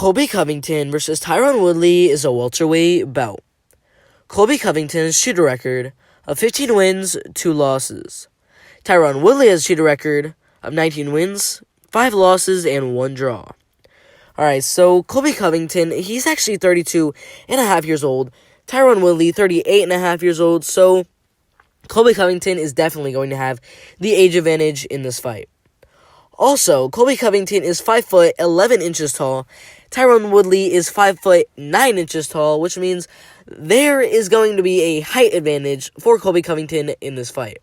Colby Covington versus Tyron Woodley is a welterweight bout. Colby Covington's shooter record of 15 wins, 2 losses. Tyron Woodley has a shooter record of 19 wins, 5 losses, and 1 draw. Alright, so Colby Covington, he's actually 32 and a half years old. Tyron Woodley, 38 and a half years old. So Colby Covington is definitely going to have the age advantage in this fight. Also, Colby Covington is 5 foot 11 inches tall. Tyron Woodley is 5 foot 9 inches tall, which means there is going to be a height advantage for Colby Covington in this fight.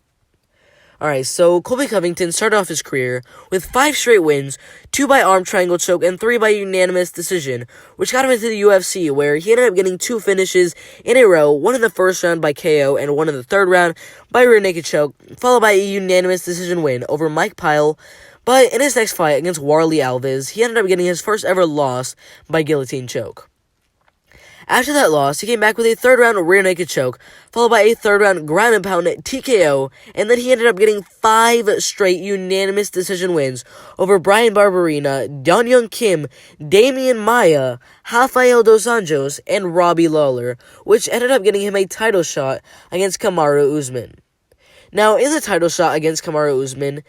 Alright, so Colby Covington started off his career with 5 straight wins, 2 by arm triangle choke, and 3 by unanimous decision, which got him into the UFC, where he ended up getting 2 finishes in a row, one in the first round by KO, and one in the third round by rear naked choke, followed by a unanimous decision win over Mike Pyle. But in his next fight against Warlley Alves, he ended up getting his first ever loss by guillotine choke. After that loss, he came back with a third-round rear naked choke, followed by a third-round ground and pound TKO, and then he ended up getting 5 straight unanimous decision wins over Brian Barberena, Dong-Hyun Kim, Damian Maia, Rafael Dos Anjos, and Robbie Lawler, which ended up getting him a title shot against Kamaru Usman. Now, in the title shot against Kamaru Usman,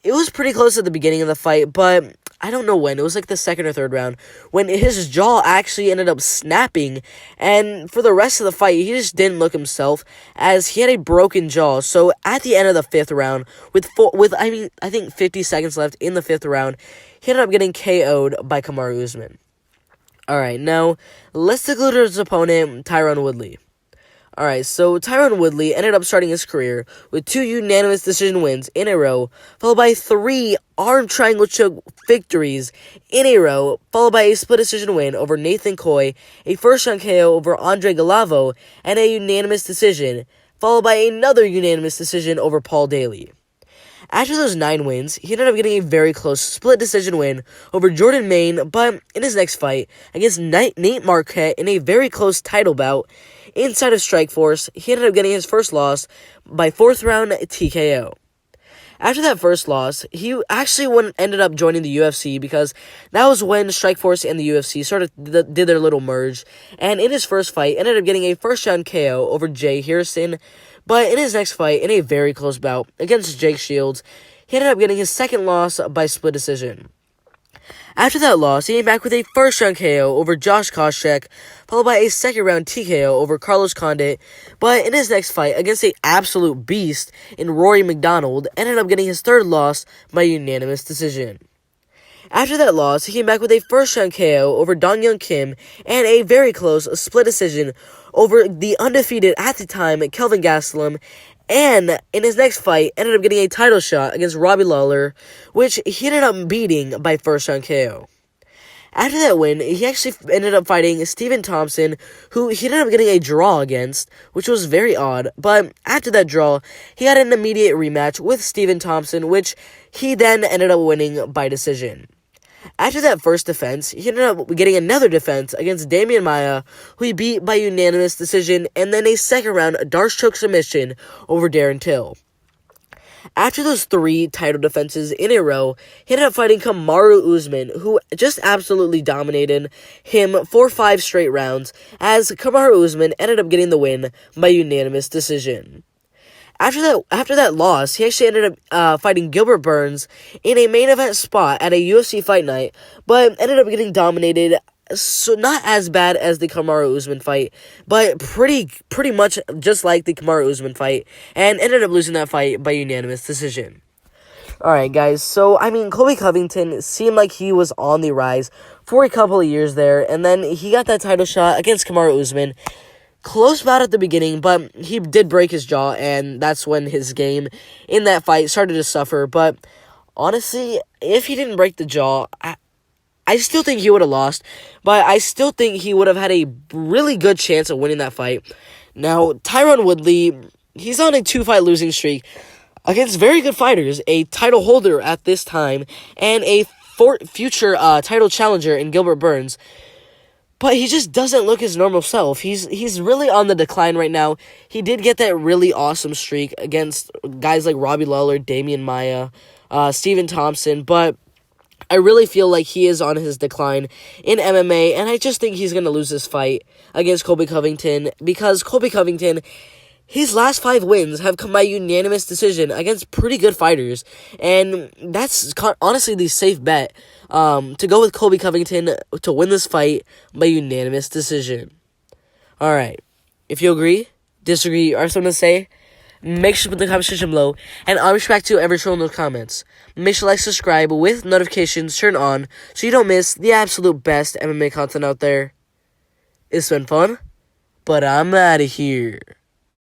it was pretty close at the beginning of the fight, but I don't know when. It was like the second or third round when his jaw actually ended up snapping, and for the rest of the fight, he just didn't look himself as he had a broken jaw. So at the end of the 5th round, I think 50 seconds left in the 5th round, he ended up getting KO'd by Kamaru Usman. Alright, now let's take a look at his opponent, Tyron Woodley. Alright, so Tyron Woodley ended up starting his career with 2 unanimous decision wins in a row, followed by 3 arm triangle choke victories in a row, followed by a split decision win over Nathan Coy, a first-round KO over Andre Galavo, and a unanimous decision, followed by another unanimous decision over Paul Daly. After those 9 wins, he ended up getting a very close split decision win over Jordan Main, but in his next fight against Nate Marquette in a very close title bout inside of Strikeforce, he ended up getting his first loss by 4th round TKO. After that first loss, he actually ended up joining the UFC because that was when Strikeforce and the UFC sort of did their little merge, and in his first fight, ended up getting a first-round KO over Jay Harrison, but in his next fight, in a very close bout against Jake Shields, he ended up getting his second loss by split decision. After that loss, he came back with a first-round KO over Josh Koscheck, followed by a second-round TKO over Carlos Condit, but in his next fight against an absolute beast in Rory McDonald, ended up getting his third loss by unanimous decision. After that loss, he came back with a first-round KO over Dong-Hyun Kim and a very close split decision over the undefeated at the time Kelvin Gastelum, and in his next fight, ended up getting a title shot against Robbie Lawler, which he ended up beating by first-round KO. After that win, he actually ended up fighting Stephen Thompson, who he ended up getting a draw against, which was very odd. But after that draw, he had an immediate rematch with Stephen Thompson, which he then ended up winning by decision. After that first defense, he ended up getting another defense against Damian Maia, who he beat by unanimous decision, and then a second-round Darce choke submission over Darren Till. After those 3 title defenses in a row, he ended up fighting Kamaru Usman, who just absolutely dominated him for 5 straight rounds, as Kamaru Usman ended up getting the win by unanimous decision. After that loss, he actually ended up fighting Gilbert Burns in a main event spot at a UFC fight night, but ended up getting dominated. So not as bad as the Kamaru Usman fight, but pretty much just like the Kamaru Usman fight, and ended up losing that fight by unanimous decision. Alright, guys, so, Colby Covington seemed like he was on the rise for a couple of years there, and then he got that title shot against Kamaru Usman. Close bout at the beginning, but he did break his jaw, and that's when his game in that fight started to suffer. But honestly, if he didn't break the jaw, I still think he would have lost, but I still think he would have had a really good chance of winning that fight. Now, Tyron Woodley, he's on a 2-fight losing streak against very good fighters, a title holder at this time, and a future title challenger in Gilbert Burns. But he just doesn't look his normal self. He's really on the decline right now. He did get that really awesome streak against guys like Robbie Lawler, Damian Maia, Stephen Thompson, but I really feel like he is on his decline in MMA, and I just think he's going to lose this fight against Colby Covington because Colby Covington, his last 5 wins have come by unanimous decision against pretty good fighters, and that's honestly the safe bet to go with Colby Covington to win this fight by unanimous decision. All right, if you agree, disagree, or something to say, make sure to put in the comment section below, and I'll respect to every show in those comments. Make sure to like, subscribe with notifications turned on so you don't miss the absolute best MMA content out there. It's been fun, but I'm out of here.